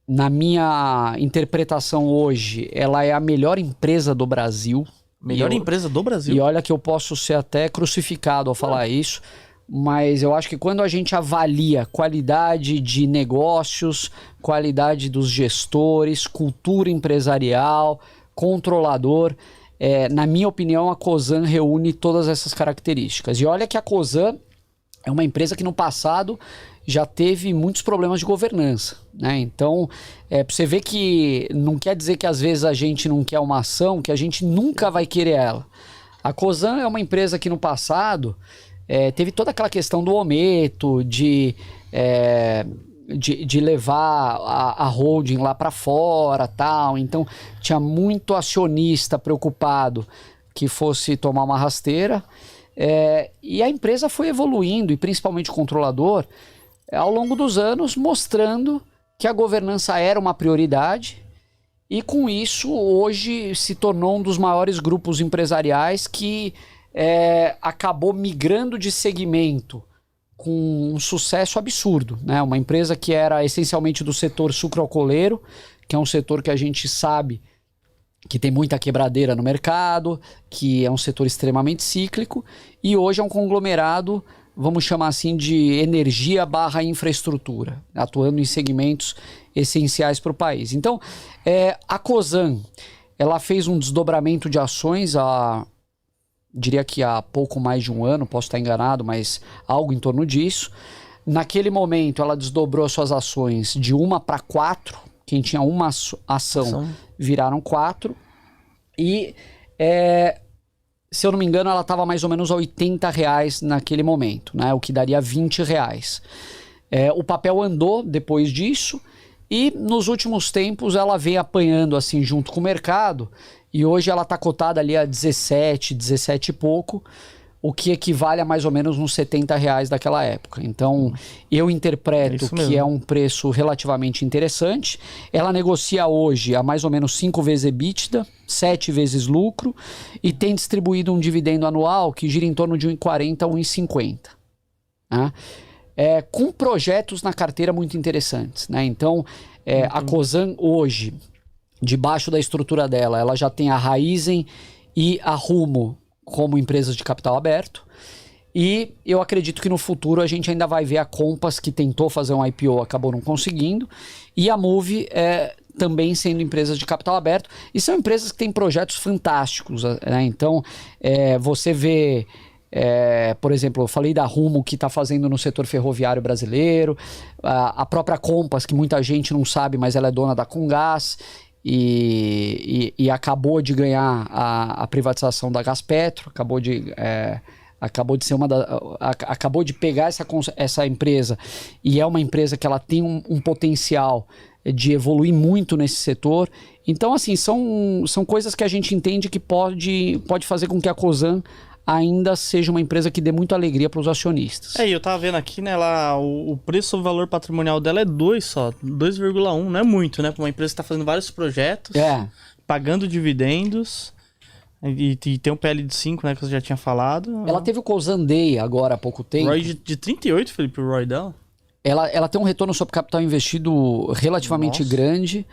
na minha interpretação hoje, ela é a melhor empresa do Brasil. Melhor empresa do Brasil? E olha que eu posso ser até crucificado ao falar isso, mas eu acho que quando a gente avalia qualidade de negócios, qualidade dos gestores, cultura empresarial, controlador, na minha opinião, a Cosan reúne todas essas características. E olha que a Cosan é uma empresa que no passado já teve muitos problemas de governança, né? Então, pra você ver que não quer dizer que às vezes a gente não quer uma ação, que a gente nunca vai querer ela. A Cosan é uma empresa que no passado teve toda aquela questão do aumento, de levar a holding lá para fora, tal. Então, tinha muito acionista preocupado que fosse tomar uma rasteira. E a empresa foi evoluindo, e principalmente o controlador, ao longo dos anos, mostrando que a governança era uma prioridade, e com isso hoje se tornou um dos maiores grupos empresariais que acabou migrando de segmento com um sucesso absurdo, né? Uma empresa que era essencialmente do setor sucroalcooleiro, que é um setor que a gente sabe que tem muita quebradeira no mercado, que é um setor extremamente cíclico, e hoje é um conglomerado, vamos chamar assim, de energia / infraestrutura, atuando em segmentos essenciais para o país. Então, a Cosan, ela fez um desdobramento de ações diria que há pouco mais de um ano, posso estar enganado, mas algo em torno disso. Naquele momento, ela desdobrou suas ações de 1 para 4, quem tinha uma ação viraram 4, e se eu não me engano, ela estava mais ou menos a R$80 naquele momento, né? O que daria R$20. O papel andou depois disso, e nos últimos tempos ela veio apanhando assim junto com o mercado, e hoje ela está cotada ali a 17 e pouco, o que equivale a mais ou menos uns R$70 daquela época. Então, eu interpreto que é um preço relativamente interessante. Ela negocia hoje a mais ou menos 5 vezes EBITDA, 7 vezes lucro, e tem distribuído um dividendo anual que gira em torno de 1,40 a 1,50. Né? Com projetos na carteira muito interessantes. Né? Então, a Cosan hoje, debaixo da estrutura dela, ela já tem a Raízen e a Rumo como empresas de capital aberto, e eu acredito que no futuro a gente ainda vai ver a Compass, que tentou fazer um IPO, acabou não conseguindo, e a Moove também sendo empresas de capital aberto, e são empresas que têm projetos fantásticos, né? Então, você vê, por exemplo, eu falei da Rumo, que está fazendo no setor ferroviário brasileiro, a própria Compass, que muita gente não sabe, mas ela é dona da Comgás, e acabou de ganhar a privatização da Gaspetro, acabou de ser acabou de pegar essa empresa, e é uma empresa que ela tem um potencial de evoluir muito nesse setor. Então, assim, são coisas que a gente entende que pode fazer com que a Cosan ainda seja uma empresa que dê muita alegria para os acionistas. E eu tava vendo aqui, né, lá, o preço, o valor patrimonial dela é 2 só, 2,1, não é muito, né, para uma empresa que tá fazendo vários projetos, pagando dividendos, e tem um PL de 5, né, que você já tinha falado. Ela teve o Cosan Day agora há pouco tempo. ROI de 38, Felipe, o ROI dela. Ela tem um retorno sobre capital investido relativamente grande.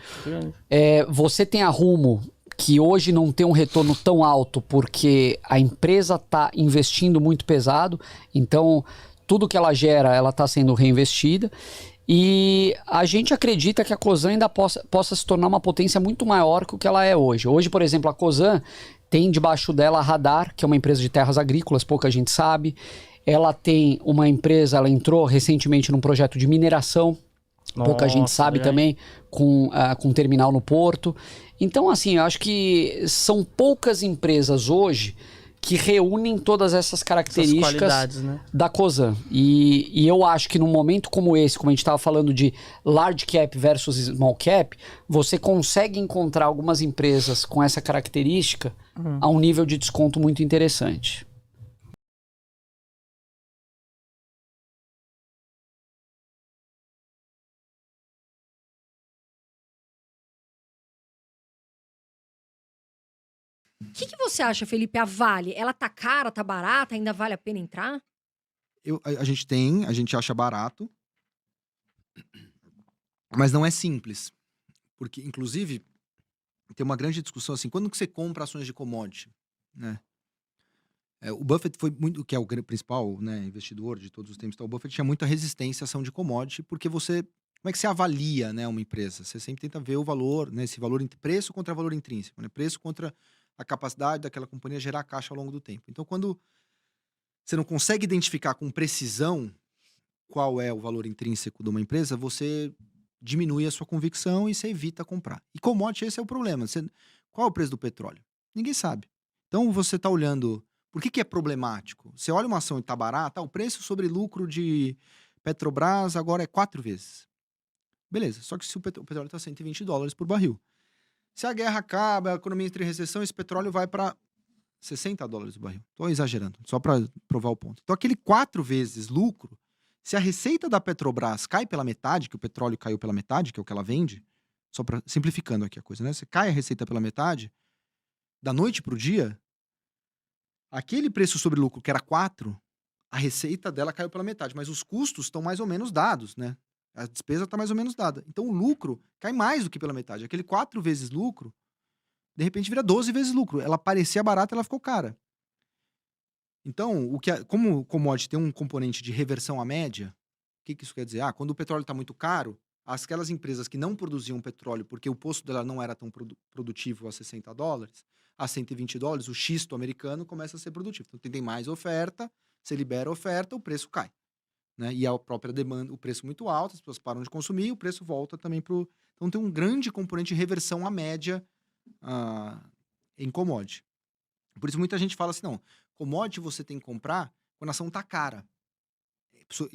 Você tem a Rumo, que hoje não tem um retorno tão alto porque a empresa está investindo muito pesado, então tudo que ela gera, ela está sendo reinvestida, e a gente acredita que a Cosan ainda possa se tornar uma potência muito maior que o que ela é hoje. Hoje, por exemplo, a Cosan tem debaixo dela a Radar, que é uma empresa de terras agrícolas, pouca gente sabe. Ela tem uma empresa, ela entrou recentemente num projeto de mineração, pouca gente sabe também, com terminal no Porto. Então, assim, eu acho que são poucas empresas hoje que reúnem todas essas características, né, da Cosan. E eu acho que num momento como esse, como a gente estava falando de large cap versus small cap, você consegue encontrar algumas empresas com essa característica a um nível de desconto muito interessante. O que você acha, Felipe? A Vale, ela tá cara, tá barata? Ainda vale a pena entrar? A gente acha barato, mas não é simples. Porque, inclusive, tem uma grande discussão assim, quando que você compra ações de commodity, né? O Buffett foi muito, que é o principal, né, investidor de todos os tempos, então, o Buffett tinha muita resistência à ação de commodity, porque como é que você avalia, né, uma empresa? Você sempre tenta ver o valor, né, esse valor, preço contra valor intrínseco, né? Preço contra a capacidade daquela companhia gerar caixa ao longo do tempo. Então, quando você não consegue identificar com precisão qual é o valor intrínseco de uma empresa, você diminui a sua convicção e você evita comprar. E commodity, esse é o problema. Qual é o preço do petróleo? Ninguém sabe. Então você está olhando... Por que é problemático? Você olha uma ação e está barata, o preço sobre lucro de Petrobras agora é 4 vezes. Beleza, só que se o petróleo está $120 por barril. Se a guerra acaba, a economia entra em recessão, esse petróleo vai para $60 o barril. Estou exagerando, só para provar o ponto. Então aquele 4 vezes lucro, se a receita da Petrobras cai pela metade, que o petróleo caiu pela metade, que é o que ela vende, só para simplificando aqui a coisa, né? Você cai a receita pela metade, da noite para o dia, aquele preço sobre lucro que era 4, a receita dela caiu pela metade, mas os custos estão mais ou menos dados, né? A despesa está mais ou menos dada. Então o lucro cai mais do que pela metade. Aquele 4 vezes lucro, de repente vira 12 vezes lucro. Ela parecia barata, ela ficou cara. Então, como o commodity tem um componente de reversão à média, o que isso quer dizer? Quando o petróleo está muito caro, aquelas empresas que não produziam petróleo porque o posto dela não era tão produtivo a $60, a $120, o xisto americano começa a ser produtivo. Então, tem mais oferta, você libera a oferta, o preço cai. Né? E a própria demanda, o preço muito alto, as pessoas param de consumir, o preço volta também para o... Então, tem um grande componente de reversão à média em commodity. Por isso, muita gente fala assim, não, commodity você tem que comprar quando a ação está cara,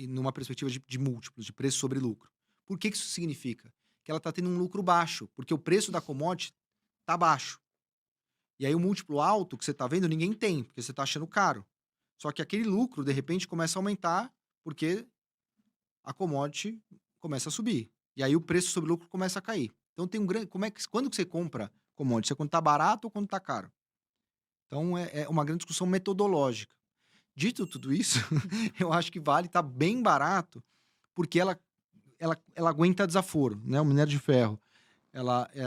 numa perspectiva de múltiplos, de preço sobre lucro. Por que isso significa? Que ela está tendo um lucro baixo, porque o preço da commodity está baixo. E aí o múltiplo alto que você está vendo, ninguém tem, porque você está achando caro. Só que aquele lucro, de repente, começa a aumentar, porque a commodity começa a subir. E aí o preço sobre lucro começa a cair. Então tem um grande... Quando que você compra commodity? É quando está barato ou quando está caro? Então é uma grande discussão metodológica. Dito tudo isso, eu acho que Vale está bem barato, porque ela aguenta desaforo, né? O minério de ferro, ela é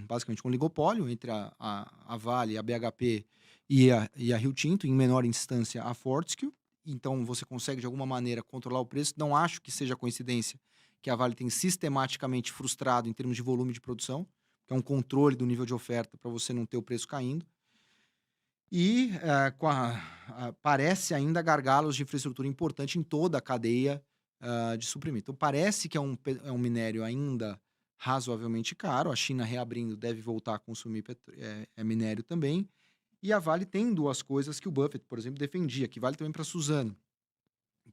basicamente um oligopólio entre a Vale, a BHP e a Rio Tinto, em menor instância a Fortescue. Então você consegue de alguma maneira controlar o preço. Não acho que seja coincidência que a Vale tem sistematicamente frustrado em termos de volume de produção, que é um controle do nível de oferta para você não ter o preço caindo. E parece ainda gargalos de infraestrutura importante em toda a cadeia de suprimento. Então, parece que é um minério ainda razoavelmente caro. A China reabrindo deve voltar a consumir minério também. E a Vale tem duas coisas que o Buffett, por exemplo, defendia, que vale também para a Suzano,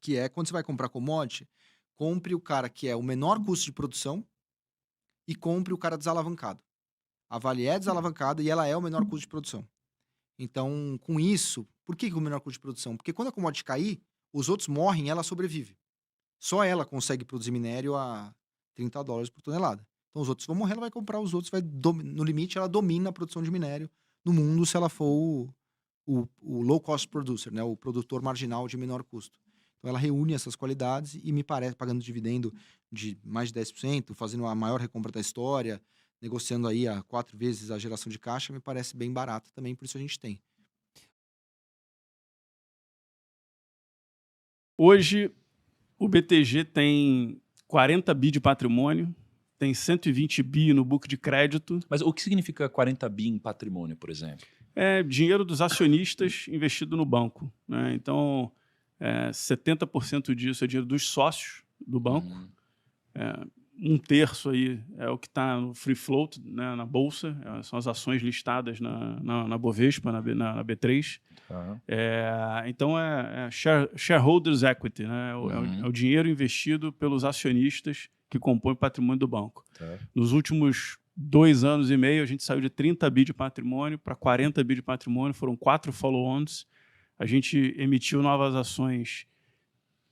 que é, quando você vai comprar commodity, compre o cara que é o menor custo de produção e compre o cara desalavancado. A Vale é desalavancada e ela é o menor custo de produção. Então, com isso, por que o menor custo de produção? Porque quando a commodity cair, os outros morrem e ela sobrevive. Só ela consegue produzir minério a $30 por tonelada. Então, os outros vão morrer, ela vai comprar os outros, no limite, ela domina a produção de minério no mundo se ela for o low cost producer, né? O produtor marginal de menor custo. Então, ela reúne essas qualidades e me parece, pagando dividendo de mais de 10%, fazendo a maior recompra da história, negociando aí a 4 vezes a geração de caixa, me parece bem barato também, por isso a gente tem. Hoje, o BTG tem 40 bi de patrimônio, tem 120 bi no book de crédito. Mas o que significa 40 bi em patrimônio, por exemplo? É dinheiro dos acionistas investido no banco, né? Então, 70% disso é dinheiro dos sócios do banco. Um terço aí é o que está no free float, né, na bolsa, são as ações listadas na Bovespa, na B3. Uhum. Então é shareholders equity, né? É o dinheiro investido pelos acionistas que compõem o patrimônio do banco. Tá. Nos últimos 2 anos e meio, a gente saiu de 30 bi de patrimônio para 40 bi de patrimônio, foram 4 follow-ons. A gente emitiu novas ações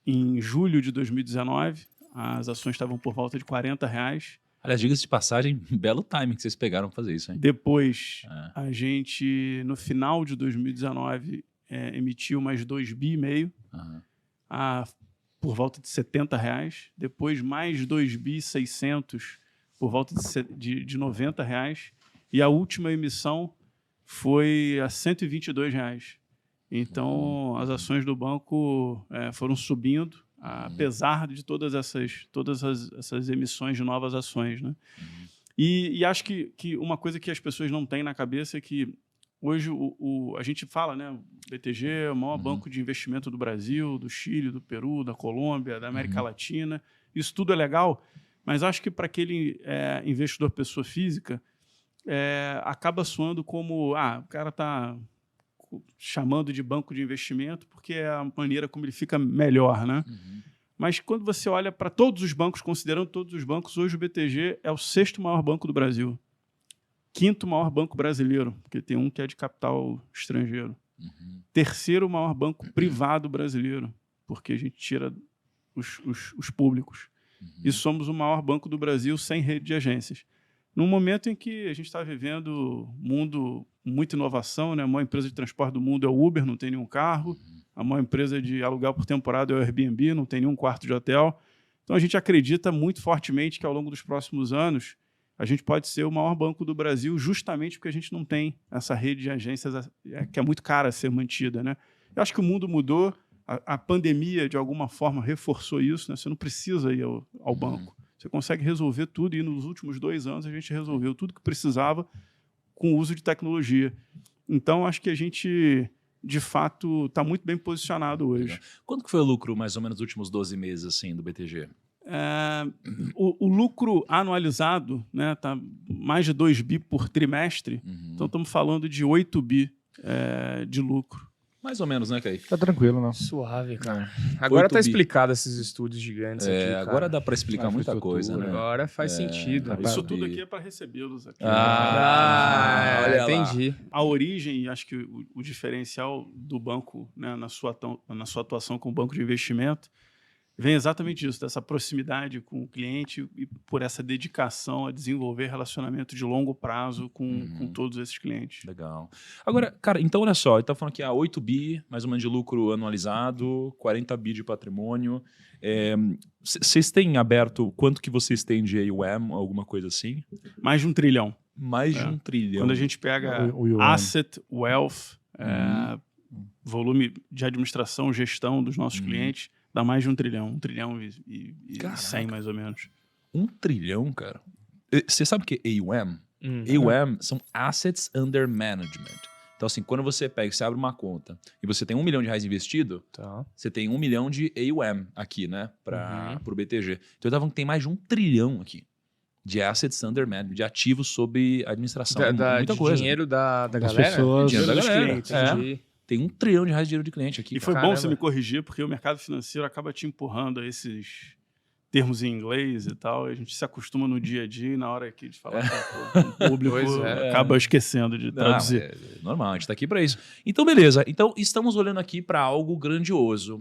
em julho de 2019, as ações estavam por volta de R$40. Aliás, diga-se de passagem, belo timing que vocês pegaram para fazer isso, hein? Depois, a gente, no final de 2019, emitiu mais 2,5 bi, por volta de R$70. Depois, mais 2,6 bi por volta de R$90, e a última emissão foi a R$122. Então, as ações do banco foram subindo, apesar de todas essas emissões de novas ações, né? E acho que uma coisa que as pessoas não têm na cabeça é que hoje a gente fala, né? O BTG é o maior banco de investimento do Brasil, do Chile, do Peru, da Colômbia, da América Latina. Isso tudo é legal, mas acho que para aquele investidor pessoa física, acaba soando como o cara está chamando de banco de investimento porque é a maneira como ele fica melhor, né? Mas quando você olha para todos os bancos, considerando todos os bancos, hoje o BTG é o 6º maior banco do Brasil. 5º maior banco brasileiro, porque tem um que é de capital estrangeiro. 3º maior banco privado brasileiro, porque a gente tira os públicos. E somos o maior banco do Brasil sem rede de agências. Num momento em que a gente está vivendo um mundo com muita inovação, né? A maior empresa de transporte do mundo é o Uber, não tem nenhum carro. A maior empresa de aluguel por temporada é o Airbnb, não tem nenhum quarto de hotel. Então, a gente acredita muito fortemente que, ao longo dos próximos anos, a gente pode ser o maior banco do Brasil justamente porque a gente não tem essa rede de agências que é muito cara a ser mantida, né? Eu acho que o mundo mudou, a pandemia, de alguma forma, reforçou isso, né? Você não precisa ir ao banco. Você consegue resolver tudo, e nos últimos 2 anos a gente resolveu tudo que precisava com o uso de tecnologia. Então, acho que a gente, de fato, está muito bem posicionado hoje. Legal. Quanto que foi o lucro, mais ou menos, nos últimos 12 meses assim, do BTG? O lucro anualizado, né, tá mais de 2 bi por trimestre, então estamos falando de 8 bi de lucro. Mais ou menos, né, Kaique? Tá tranquilo, não? Suave, cara. Agora tá 8 bi. explicado esses estúdios gigantes aqui, cara. Agora dá para explicar muita coisa, né? Agora faz sentido. Isso tudo aqui é para recebê-los aqui. Olha entendi. Lá. A origem, acho que o diferencial do banco, né, na sua atuação com o banco de investimento, vem exatamente disso, dessa proximidade com o cliente e por essa dedicação a desenvolver relacionamento de longo prazo com todos esses clientes. Legal. Agora, cara, então olha só, ele tá falando aqui 8 bi, mais ou menos de lucro anualizado, 40 bi de patrimônio. Vocês têm aberto, quanto que vocês têm de AUM, alguma coisa assim? Mais de 1 trilhão. Mais de 1 trilhão. Quando a gente pega asset, wealth, volume de administração, gestão dos nossos clientes, dá mais de 1 trilhão. 1 trilhão e 100, mais ou menos. 1 trilhão, cara? Você sabe o que é AUM? AUM são Assets Under Management. Então, assim, quando você abre uma conta e você tem R$1 milhão investido, você tem 1 milhão de AUM aqui, né? Para o BTG. Então, eu tava falando que tem mais de 1 trilhão aqui de Assets Under Management, de ativos sob administração. Muita coisa. Dinheiro da galera? Pessoas, dinheiro da galera. Clientes. Tem R$1 trilhão de dinheiro de cliente aqui. E foi bom você me corrigir, porque o mercado financeiro acaba te empurrando a esses termos em inglês e tal, e a gente se acostuma no dia a dia e na hora aqui de falar com o público acaba esquecendo de traduzir. Normal, a gente está aqui para isso. Então, beleza. Então, estamos olhando aqui para algo grandioso.